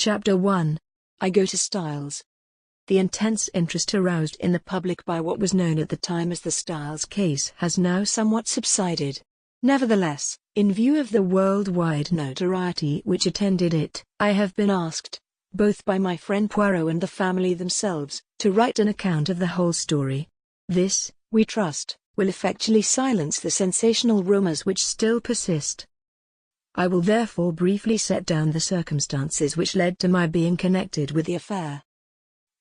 Chapter 1. I Go to Styles. The intense interest aroused in the public by what was known at the time as the Styles case has now somewhat subsided. Nevertheless, in view of the worldwide notoriety which attended it, I have been asked, both by my friend Poirot and the family themselves, to write an account of the whole story. This, we trust, will effectually silence the sensational rumors which still persist. I will therefore briefly set down the circumstances which led to my being connected with the affair.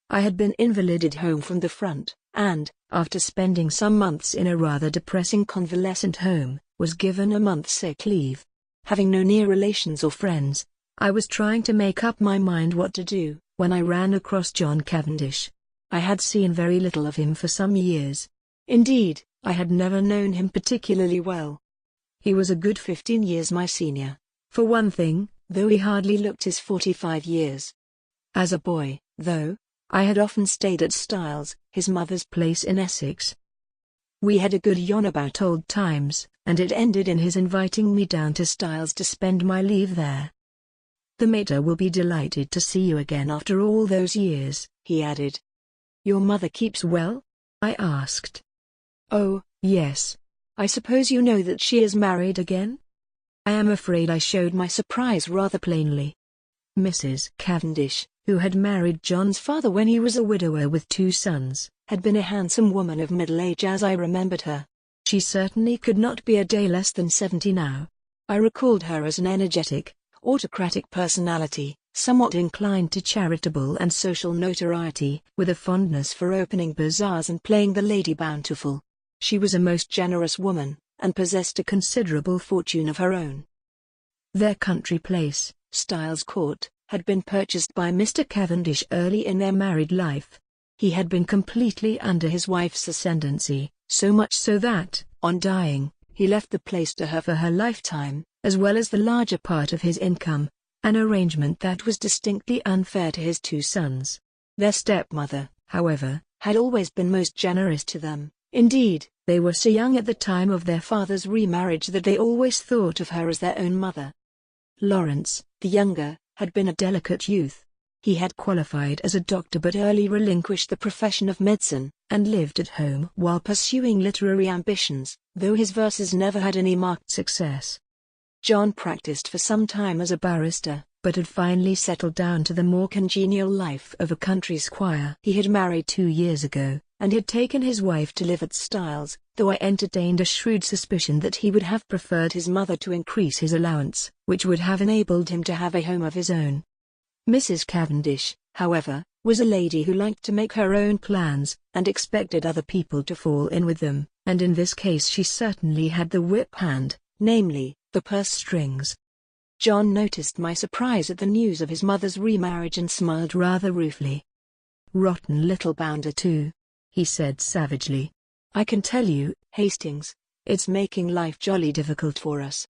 I had been invalided home from the front, and, after spending some months in a rather depressing convalescent home, was given a month's sick leave. Having no near relations or friends, I was trying to make up my mind what to do, when I ran across John Cavendish. I had seen very little of him for some years. Indeed, I had never known him particularly well. He was a good 15 years my senior, for one thing, though he hardly looked his 45 years. As a boy, though, I had often stayed at Styles, his mother's place in Essex. We had a good yarn about old times, and it ended in his inviting me down to Styles to spend my leave there. "The mater will be delighted to see you again after all those years," he added. "Your mother keeps well?" I asked. "Oh, yes. I suppose you know that she is married again?" I am afraid I showed my surprise rather plainly. Mrs. Cavendish, who had married John's father when he was a widower with 2 sons, had been a handsome woman of middle age as I remembered her. She certainly could not be a day less than 70 now. I recalled her as an energetic, autocratic personality, somewhat inclined to charitable and social notoriety, with a fondness for opening bazaars and playing the Lady Bountiful. She was a most generous woman, and possessed a considerable fortune of her own. Their country place, Styles Court, had been purchased by Mr. Cavendish early in their married life. He had been completely under his wife's ascendancy, so much so that, on dying, he left the place to her for her lifetime, as well as the larger part of his income, an arrangement that was distinctly unfair to his 2 sons. Their stepmother, however, had always been most generous to them. Indeed, they were so young at the time of their father's remarriage that they always thought of her as their own mother. Lawrence, the younger, had been a delicate youth. He had qualified as a doctor but early relinquished the profession of medicine, and lived at home while pursuing literary ambitions, though his verses never had any marked success. John practiced for some time as a barrister, but had finally settled down to the more congenial life of a country squire. He had married 2 years ago, and had taken his wife to live at Styles, though I entertained a shrewd suspicion that he would have preferred his mother to increase his allowance, which would have enabled him to have a home of his own. Mrs. Cavendish, however, was a lady who liked to make her own plans, and expected other people to fall in with them, and in this case she certainly had the whip hand, namely, the purse strings. John noticed my surprise at the news of his mother's remarriage and smiled rather ruefully. "Rotten little bounder too," he said savagely. "I can tell you, Hastings, it's making life jolly difficult for us."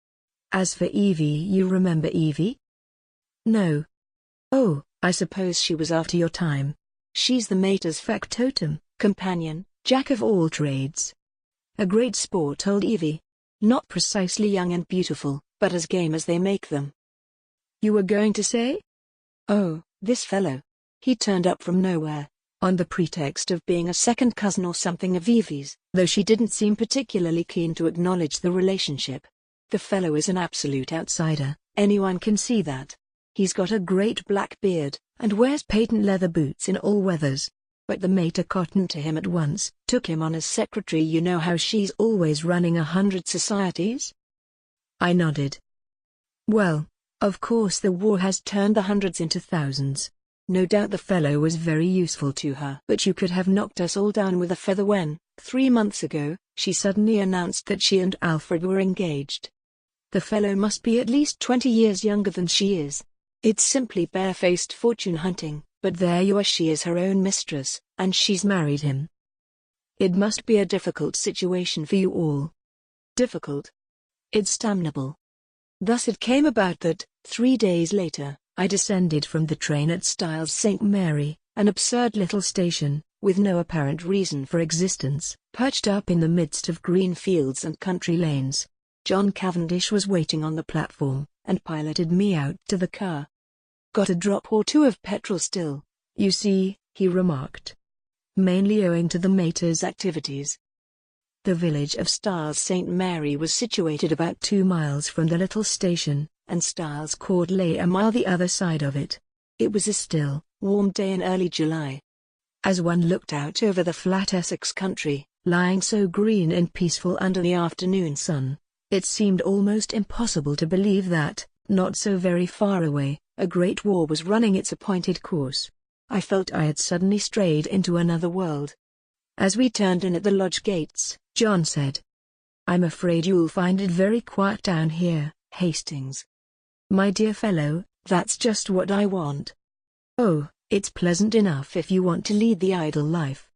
"As for Evie, you remember Evie?" "No." "Oh, I suppose she was after your time. She's the mater's factotum, companion, jack of all trades. A great sport old Evie. Not precisely young and beautiful, but as game as they make them." "You were going to say?" "Oh, this fellow. He turned up from nowhere, on the pretext of being a second cousin or something of Evie's, though she didn't seem particularly keen to acknowledge the relationship. The fellow is an absolute outsider, anyone can see that. He's got a great black beard, and wears patent leather boots in all weathers. But the mater cottoned to him at once, took him on as secretary. You know how she's always running 100 societies?" I nodded. "Well, of course the war has turned the hundreds into thousands. No doubt the fellow was very useful to her. But you could have knocked us all down with a feather when, 3 months ago, she suddenly announced that she and Alfred were engaged. The fellow must be at least 20 years younger than she is. It's simply barefaced fortune hunting, but there you are, she is her own mistress, and she's married him. It must be a difficult situation for you all." "Difficult? It's damnable." Thus it came about that, 3 days later, I descended from the train at Styles St. Mary, an absurd little station, with no apparent reason for existence, perched up in the midst of green fields and country lanes. John Cavendish was waiting on the platform, and piloted me out to the car. Got a drop or two of petrol still, you see, he remarked. Mainly owing to the mater's activities. The village of Styles St. Mary was situated about 2 miles from the little station, and Styles Court lay a mile the other side of it. It was a still, warm day in early July. As one looked out over the flat Essex country, lying so green and peaceful under the afternoon sun, it seemed almost impossible to believe that, not so very far away, a great war was running its appointed course. I felt I had suddenly strayed into another world. As we turned in at the lodge gates, John said, "I'm afraid you'll find it very quiet down here, Hastings." "My dear fellow, that's just what I want." "Oh, it's pleasant enough if you want to lead the idle life.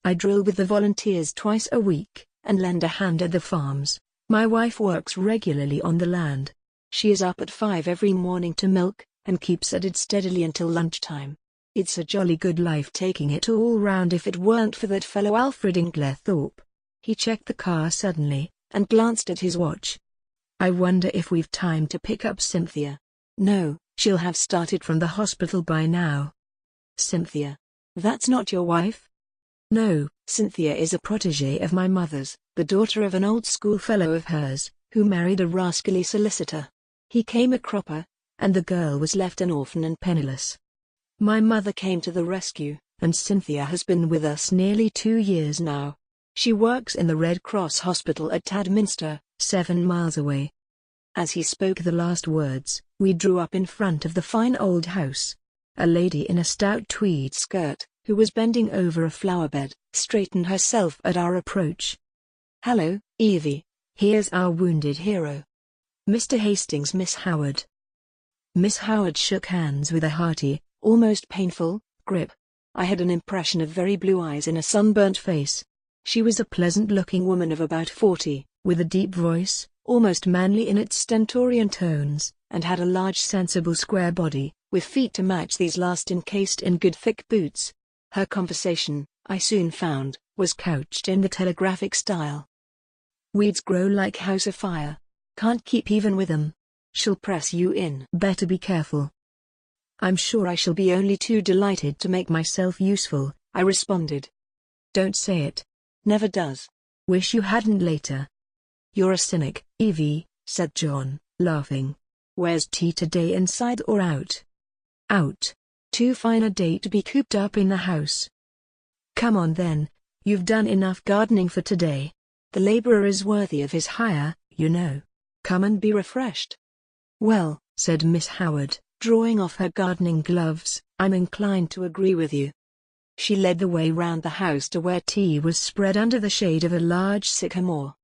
I drill with the volunteers twice a week, and lend a hand at the farms. My wife works regularly on the land. She is up at 5 every morning to milk, and keeps at it steadily until lunchtime. It's a jolly good life taking it all round if it weren't for that fellow Alfred Inglethorpe." He checked the car suddenly, and glanced at his watch. "I wonder if we've time to pick up Cynthia." "No, she'll have started from the hospital by now." "Cynthia? That's not your wife?" "No, Cynthia is a protégée of my mother's, the daughter of an old schoolfellow of hers, who married a rascally solicitor. He came a cropper, and the girl was left an orphan and penniless. My mother came to the rescue, and Cynthia has been with us nearly 2 years now. She works in the Red Cross hospital at Tadminster, 7 miles away." As he spoke the last words, we drew up in front of the fine old house. A lady in a stout tweed skirt, who was bending over a flower bed, straightened herself at our approach. "Hello, Evie. Here's our wounded hero. Mr. Hastings, Miss Howard." Miss Howard shook hands with a hearty, almost painful, grip. I had an impression of very blue eyes in a sunburnt face. She was a pleasant-looking woman of about 40, with a deep voice, almost manly in its stentorian tones, and had a large sensible square body, with feet to match these last encased in good thick boots. Her conversation, I soon found, was couched in the telegraphic style. "Weeds grow like house afire. Can't keep even with 'em. She'll press you in. Better be careful." "I'm sure I shall be only too delighted to make myself useful," I responded. "Don't say it. Never does. Wish you hadn't later." "You're a cynic, Evie," said John, laughing. "Where's tea today, inside or out?" "Out. Too fine a day to be cooped up in the house." "Come on then, you've done enough gardening for today. The laborer is worthy of his hire, you know. Come and be refreshed." "Well," said Miss Howard, drawing off her gardening gloves, "I'm inclined to agree with you." She led the way round the house to where tea was spread under the shade of a large sycamore.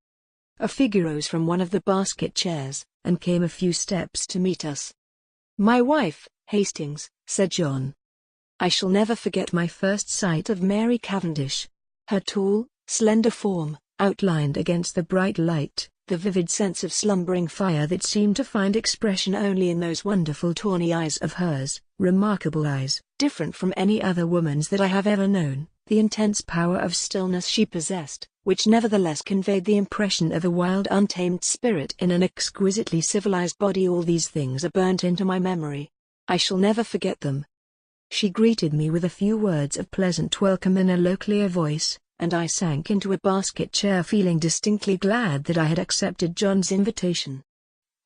A figure rose from one of the basket chairs, and came a few steps to meet us. "My wife, Hastings," said John. I shall never forget my first sight of Mary Cavendish. Her tall, slender form, outlined against the bright light, the vivid sense of slumbering fire that seemed to find expression only in those wonderful tawny eyes of hers, remarkable eyes, different from any other woman's that I have ever known, the intense power of stillness she possessed, which nevertheless conveyed the impression of a wild untamed spirit in an exquisitely civilized body. All these things are burnt into my memory. I shall never forget them. She greeted me with a few words of pleasant welcome in a low clear voice, and I sank into a basket chair feeling distinctly glad that I had accepted John's invitation.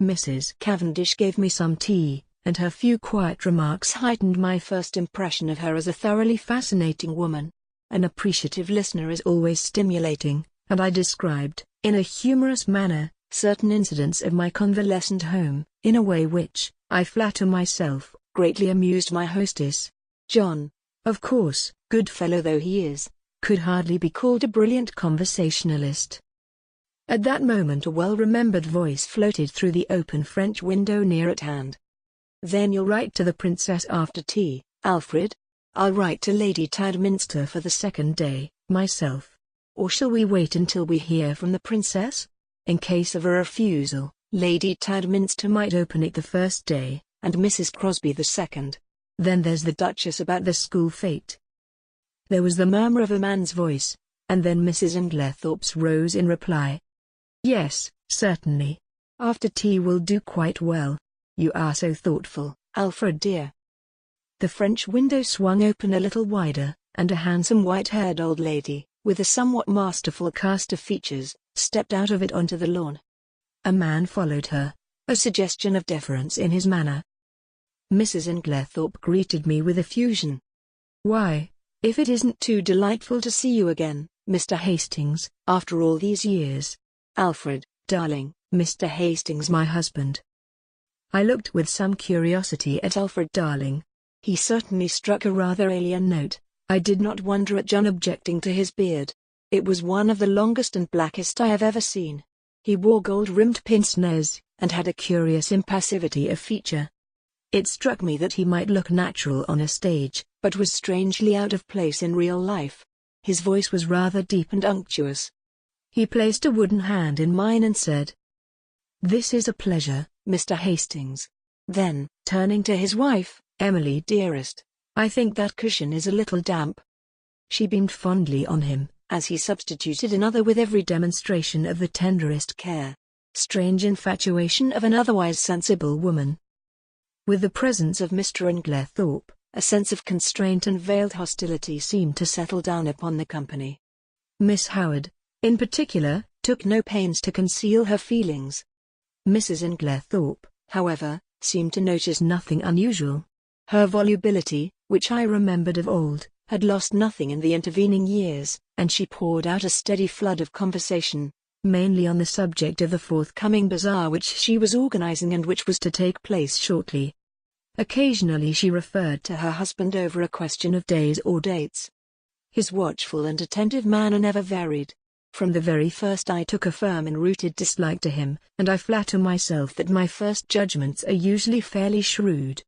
Mrs. Cavendish gave me some tea, and her few quiet remarks heightened my first impression of her as a thoroughly fascinating woman. An appreciative listener is always stimulating, and I described, in a humorous manner, certain incidents of my convalescent home, in a way which, I flatter myself, greatly amused my hostess. John, of course, good fellow though he is, could hardly be called a brilliant conversationalist. At that moment a well-remembered voice floated through the open French window near at hand. "Then you'll write to the Princess after tea, Alfred?" "I'll write to Lady Tadminster for the second day, myself. Or shall we wait until we hear from the Princess? In case of a refusal, Lady Tadminster might open it the first day, and Mrs. Crosby the second. Then there's the Duchess about the school fete." There was the murmur of a man's voice, and then Mrs. Inglethorpe's rose in reply. "Yes, certainly. After tea will do quite well. You are so thoughtful, Alfred dear. The French window swung open a little wider, and a handsome white-haired old lady, with a somewhat masterful cast of features, stepped out of it onto the lawn. A man followed her, a suggestion of deference in his manner. Mrs. Inglethorpe greeted me with effusion. "Why, if it isn't too delightful to see you again, Mr. Hastings, after all these years. Alfred, darling, Mr. Hastings, my husband." I looked with some curiosity at Alfred Darling. He certainly struck a rather alien note. I did not wonder at John objecting to his beard. It was one of the longest and blackest I have ever seen. He wore gold-rimmed pince-nez, and had a curious impassivity of feature. It struck me that he might look natural on a stage, but was strangely out of place in real life. His voice was rather deep and unctuous. He placed a wooden hand in mine and said, "This is a pleasure, Mr. Hastings." Then, turning to his wife, "Emily dearest, I think that cushion is a little damp." She beamed fondly on him, as he substituted another with every demonstration of the tenderest care. Strange infatuation of an otherwise sensible woman. With the presence of Mr. Inglethorpe, a sense of constraint and veiled hostility seemed to settle down upon the company. Miss Howard, in particular, took no pains to conceal her feelings. Mrs. Inglethorpe, however, seemed to notice nothing unusual. Her volubility, which I remembered of old, had lost nothing in the intervening years, and she poured out a steady flood of conversation, mainly on the subject of the forthcoming bazaar which she was organizing and which was to take place shortly. Occasionally she referred to her husband over a question of days or dates. His watchful and attentive manner never varied. From the very first I took a firm and rooted dislike to him, and I flatter myself that my first judgments are usually fairly shrewd.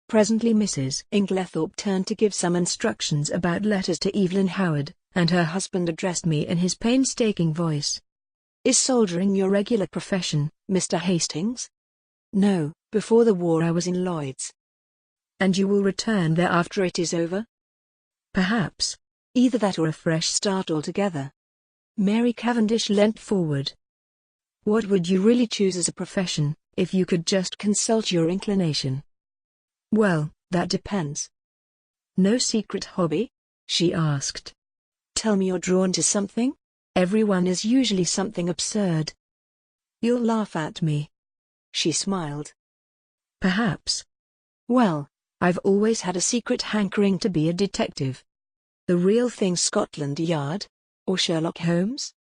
Presently Mrs. Inglethorpe turned to give some instructions about letters to Evelyn Howard, and her husband addressed me in his painstaking voice. "Is soldiering your regular profession, Mr. Hastings?" "No, before the war I was in Lloyd's." "And you will return there after it is over?" "Perhaps. Either that or a fresh start altogether." Mary Cavendish leant forward. "What would you really choose as a profession, if you could just consult your inclination?" "Well, that depends." "No secret hobby?" she asked. "Tell me you're drawn to something? Everyone is usually something absurd." "You'll laugh at me." She smiled. "Perhaps. Well, I've always had a secret hankering to be a detective." "The real thing, Scotland Yard? Or Sherlock Holmes?"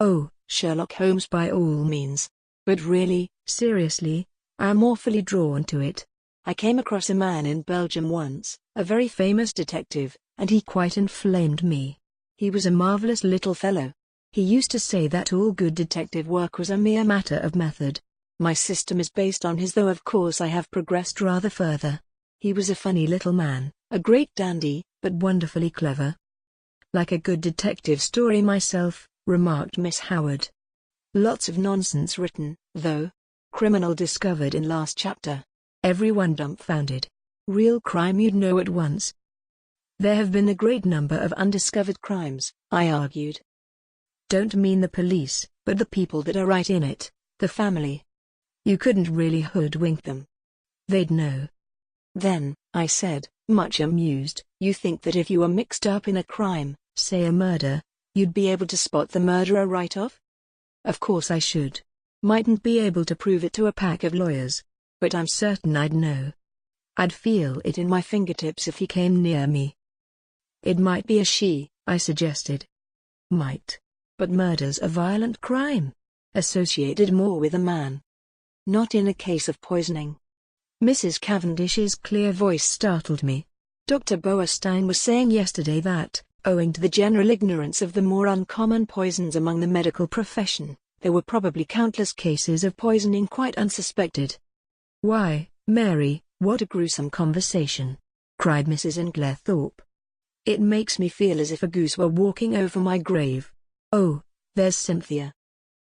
"Oh, Sherlock Holmes by all means. But really, seriously, I'm awfully drawn to it. I came across a man in Belgium once, a very famous detective, and he quite inflamed me. He was a marvelous little fellow. He used to say that all good detective work was a mere matter of method. My system is based on his, though of course I have progressed rather further. He was a funny little man, a great dandy, but wonderfully clever." "Like a good detective story myself," remarked Miss Howard. "Lots of nonsense written, though. Criminal discovered in last chapter. Everyone dumbfounded. Real crime you'd know at once." "There have been a great number of undiscovered crimes," I argued. "Don't mean the police, but the people that are right in it, the family. You couldn't really hoodwink them. They'd know." "Then," I said, much amused, "you think that if you were mixed up in a crime, say a murder, you'd be able to spot the murderer right off?" "Of course I should. Mightn't be able to prove it to a pack of lawyers. But I'm certain I'd know. I'd feel it in my fingertips if he came near me." "It might be a she," I suggested. "Might. But murder's a violent crime. Associated more with a man. Not in a case of poisoning." Mrs. Cavendish's clear voice startled me. "Dr. Boerstein was saying yesterday that, owing to the general ignorance of the more uncommon poisons among the medical profession, there were probably countless cases of poisoning quite unsuspected." "Why, Mary, what a gruesome conversation!" cried Mrs. Inglethorpe. "It makes me feel as if a goose were walking over my grave. Oh, there's Cynthia."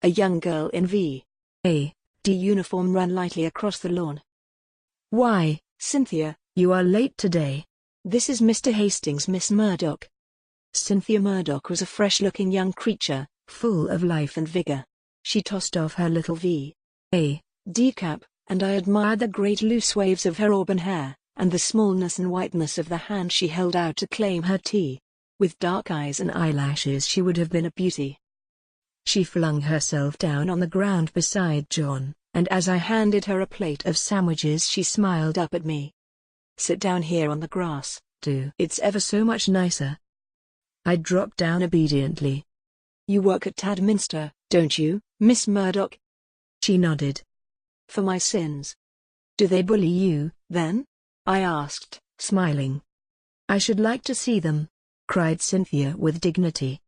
A young girl in V.A.D. uniform ran lightly across the lawn. "Why, Cynthia, you are late today. This is Mr. Hastings, Miss Murdoch." Cynthia Murdoch was a fresh-looking young creature, full of life and vigor. She tossed off her little V.A.D. cap, and I admired the great loose waves of her auburn hair, and the smallness and whiteness of the hand she held out to claim her tea. With dark eyes and eyelashes she would have been a beauty. She flung herself down on the ground beside John, and as I handed her a plate of sandwiches she smiled up at me. "Sit down here on the grass, do. It's ever so much nicer." I dropped down obediently. "You work at Tadminster, don't you, Miss Murdoch?" She nodded. "For my sins." "Do they bully you, then?" I asked, smiling. "I should like to see them," cried Cynthia with dignity.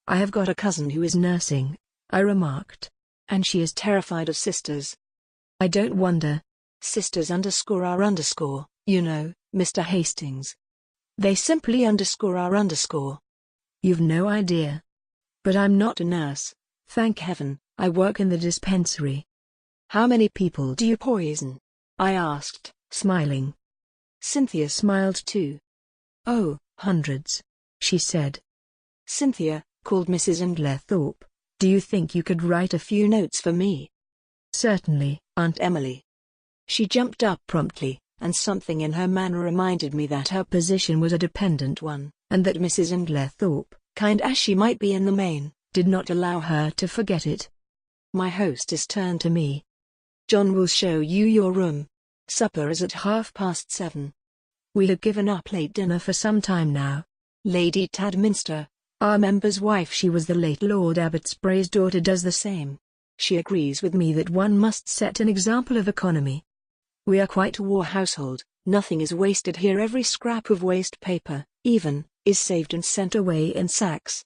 "I have got a cousin who is nursing," I remarked. "And she is terrified of sisters." "I don't wonder. Sisters _are_, you know, Mr. Hastings. They simply _are_. You've no idea. But I'm not a nurse, thank heaven, I work in the dispensary." "How many people do you poison?" I asked, smiling. Cynthia smiled too. "Oh, hundreds," she said. "Cynthia," called Mrs. Inglethorpe, "do you think you could write a few notes for me?" "Certainly, Aunt Emily." She jumped up promptly, and something in her manner reminded me that her position was a dependent one, and that Mrs. Inglethorpe, kind as she might be in the main, did not allow her to forget it. My hostess turned to me. "John will show you your room. Supper is at 7:30. We have given up late dinner for some time now. Lady Tadminster, our member's wife, she was the late Lord Abbotsbury's daughter, does the same. She agrees with me that one must set an example of economy. We are quite a war household, nothing is wasted here, every scrap of waste paper, even, is saved and sent away in sacks."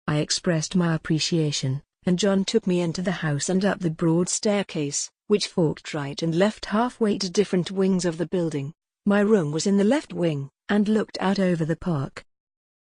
I expressed my appreciation, and John took me into the house and up the broad staircase, which forked right and left halfway to different wings of the building. My room was in the left wing, and looked out over the park.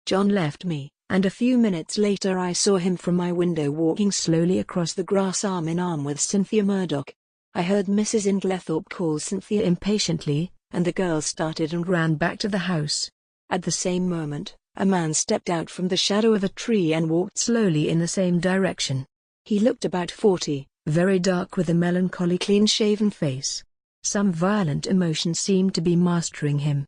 John left me, and a few minutes later I saw him from my window walking slowly across the grass arm in arm with Cynthia Murdoch. I heard Mrs. Inglethorpe call Cynthia impatiently, and the girls started and ran back to the house. At the same moment, a man stepped out from the shadow of a tree and walked slowly in the same direction. He looked about 40, very dark with a melancholy clean-shaven face. Some violent emotion seemed to be mastering him.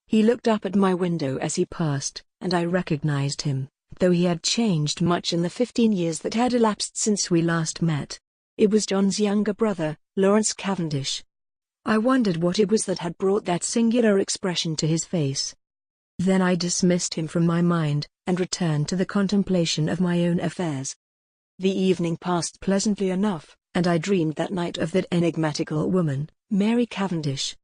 He looked up at my window as he passed, and I recognized him, though he had changed much in the 15 years that had elapsed since we last met. It was John's younger brother, Lawrence Cavendish. I wondered what it was that had brought that singular expression to his face. Then I dismissed him from my mind, and returned to the contemplation of my own affairs. The evening passed pleasantly enough, and I dreamed that night of that enigmatical woman, Mary Cavendish.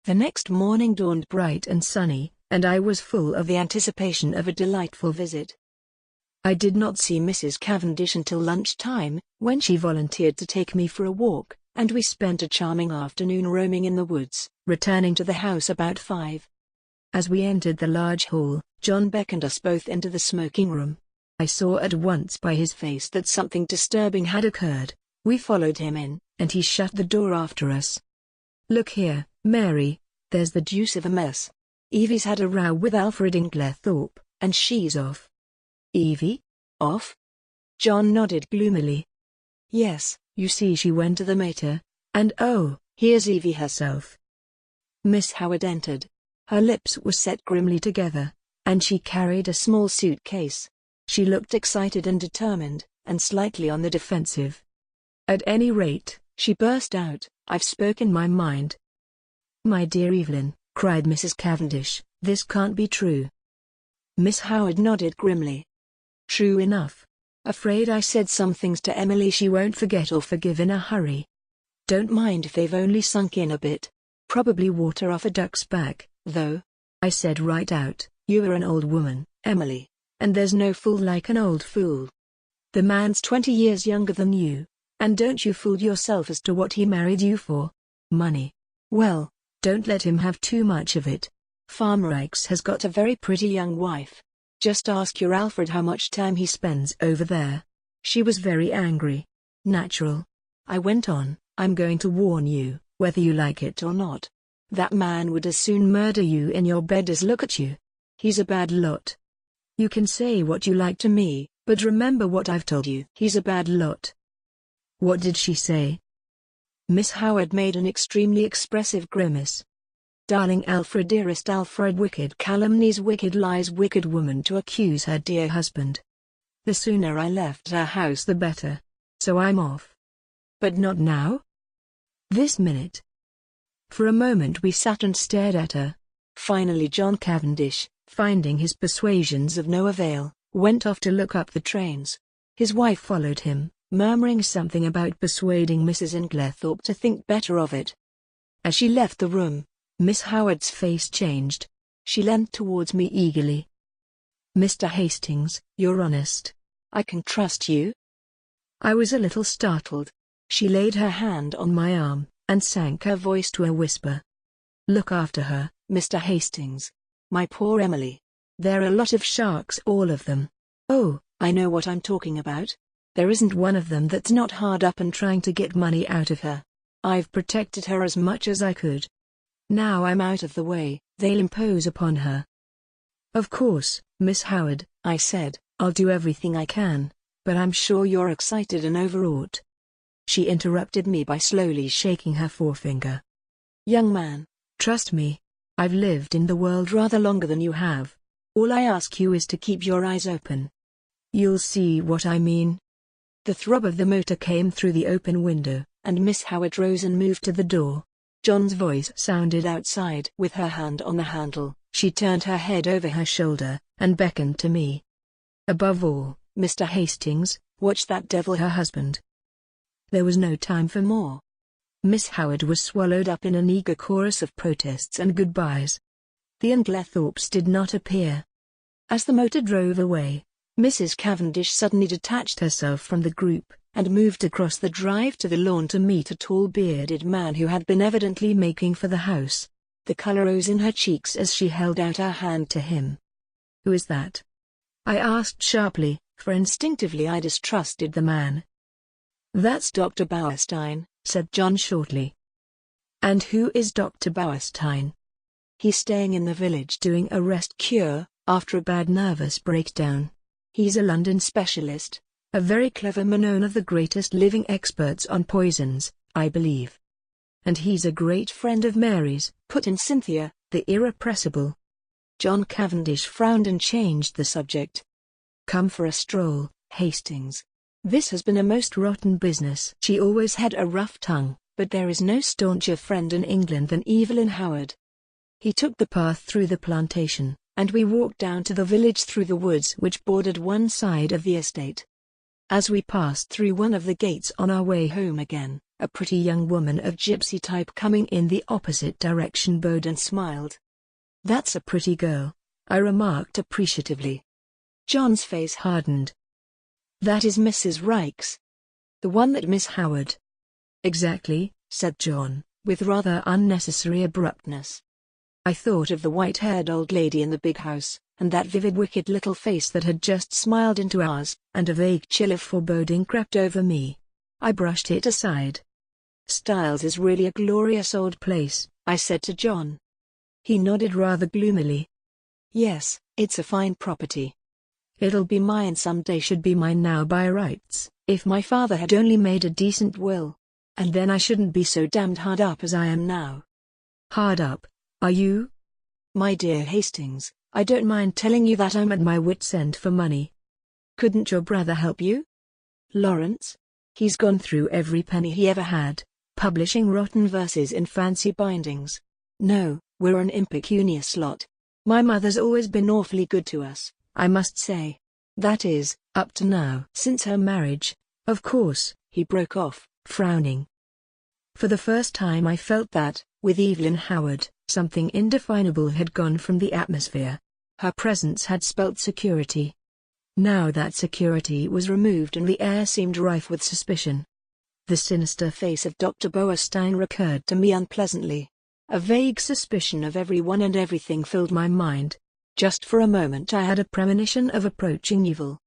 The next morning dawned bright and sunny, and I was full of the anticipation of a delightful visit. I did not see Mrs. Cavendish until lunchtime, when she volunteered to take me for a walk, and we spent a charming afternoon roaming in the woods, returning to the house about 5. As we entered the large hall, John beckoned us both into the smoking room. I saw at once by his face that something disturbing had occurred. We followed him in, and he shut the door after us. "Look here, Mary, there's the deuce of a mess. Evie's had a row with Alfred Inglethorpe, and she's off." "Evie? Off?" John nodded gloomily. "Yes, you see she went to the mater, and oh, here's Evie herself." Miss Howard entered. Her lips were set grimly together, and she carried a small suitcase. She looked excited and determined, and slightly on the defensive. "At any rate," she burst out, "I've spoken my mind." "My dear Evelyn," cried Mrs. Cavendish, "this can't be true." Miss Howard nodded grimly. "True enough. Afraid I said some things to Emily she won't forget or forgive in a hurry. Don't mind if they've only sunk in a bit. Probably water off a duck's back, though. I said right out, you are an old woman, Emily, and there's no fool like an old fool. The man's 20 years younger than you, and don't you fool yourself as to what he married you for. Money. Well, don't let him have too much of it. Farmer Ike's has got a very pretty young wife. Just ask your Alfred how much time he spends over there." She was very angry. "Natural," I went on, "I'm going to warn you, whether you like it or not. That man would as soon murder you in your bed as look at you. He's a bad lot. You can say what you like to me, but remember what I've told you. He's a bad lot." "What did she say?" Miss Howard made an extremely expressive grimace. Darling Alfred, dearest Alfred, wicked calumnies, wicked lies, wicked woman to accuse her dear husband. The sooner I left her house the better. So I'm off. But not now? This minute. For a moment we sat and stared at her. Finally John Cavendish, finding his persuasions of no avail, went off to look up the trains. His wife followed him, murmuring something about persuading Mrs. Inglethorpe to think better of it. As she left the room, Miss Howard's face changed. She leant towards me eagerly. "Mr. Hastings, you're honest. I can trust you?" I was a little startled. She laid her hand on my arm, and sank her voice to a whisper. "Look after her, Mr. Hastings. My poor Emily. There are a lot of sharks, all of them. Oh, I know what I'm talking about. There isn't one of them that's not hard up and trying to get money out of her. I've protected her as much as I could. Now I'm out of the way, they'll impose upon her." "Of course, Miss Howard," I said, "I'll do everything I can, but I'm sure you're excited and overwrought." She interrupted me by slowly shaking her forefinger. "Young man, trust me. I've lived in the world rather longer than you have. All I ask you is to keep your eyes open. You'll see what I mean." The throb of the motor came through the open window, and Miss Howard rose and moved to the door. John's voice sounded outside. With her hand on the handle, she turned her head over her shoulder, and beckoned to me. "Above all, Mr. Hastings, watch that devil, her husband." There was no time for more. Miss Howard was swallowed up in an eager chorus of protests and goodbyes. The Inglethorpes did not appear. As the motor drove away, Mrs. Cavendish suddenly detached herself from the group, and moved across the drive to the lawn to meet a tall bearded man who had been evidently making for the house. The color rose in her cheeks as she held out her hand to him. "Who is that?" I asked sharply, for instinctively I distrusted the man. "That's Dr. Bauerstein," said John shortly. "And who is Dr. Bauerstein?" "He's staying in the village doing a rest cure, after a bad nervous breakdown. He's a London specialist, a very clever man, one of the greatest living experts on poisons, I believe." "And he's a great friend of Mary's," put in Cynthia, the irrepressible. John Cavendish frowned and changed the subject. "Come for a stroll, Hastings. This has been a most rotten business." She always had a rough tongue, but there is no stauncher friend in England than Evelyn Howard. He took the path through the plantation, and we walked down to the village through the woods which bordered one side of the estate. As we passed through one of the gates on our way home again, a pretty young woman of gypsy type coming in the opposite direction bowed and smiled. "That's a pretty girl," I remarked appreciatively. John's face hardened. "That is Mrs. Rikes. The one that Miss Howard—" "Exactly," said John, with rather unnecessary abruptness. I thought of the white-haired old lady in the big house, and that vivid wicked little face that had just smiled into ours, and a vague chill of foreboding crept over me. I brushed it aside. "Styles is really a glorious old place," I said to John. He nodded rather gloomily. "Yes, it's a fine property. It'll be mine someday, should be mine now by rights, if my father had only made a decent will. And then I shouldn't be so damned hard up as I am now." "Hard up, are you?" "My dear Hastings, I don't mind telling you that I'm at my wit's end for money." "Couldn't your brother help you?" "Lawrence? He's gone through every penny he ever had, publishing rotten verses in fancy bindings. No, we're an impecunious lot. My mother's always been awfully good to us, I must say. That is, up to now. Since her marriage, of course," he broke off, frowning. For the first time I felt that, with Evelyn Howard, something indefinable had gone from the atmosphere. Her presence had spelt security. Now that security was removed and the air seemed rife with suspicion. The sinister face of Dr. Bauerstein recurred to me unpleasantly. A vague suspicion of everyone and everything filled my mind. Just for a moment I had a premonition of approaching evil.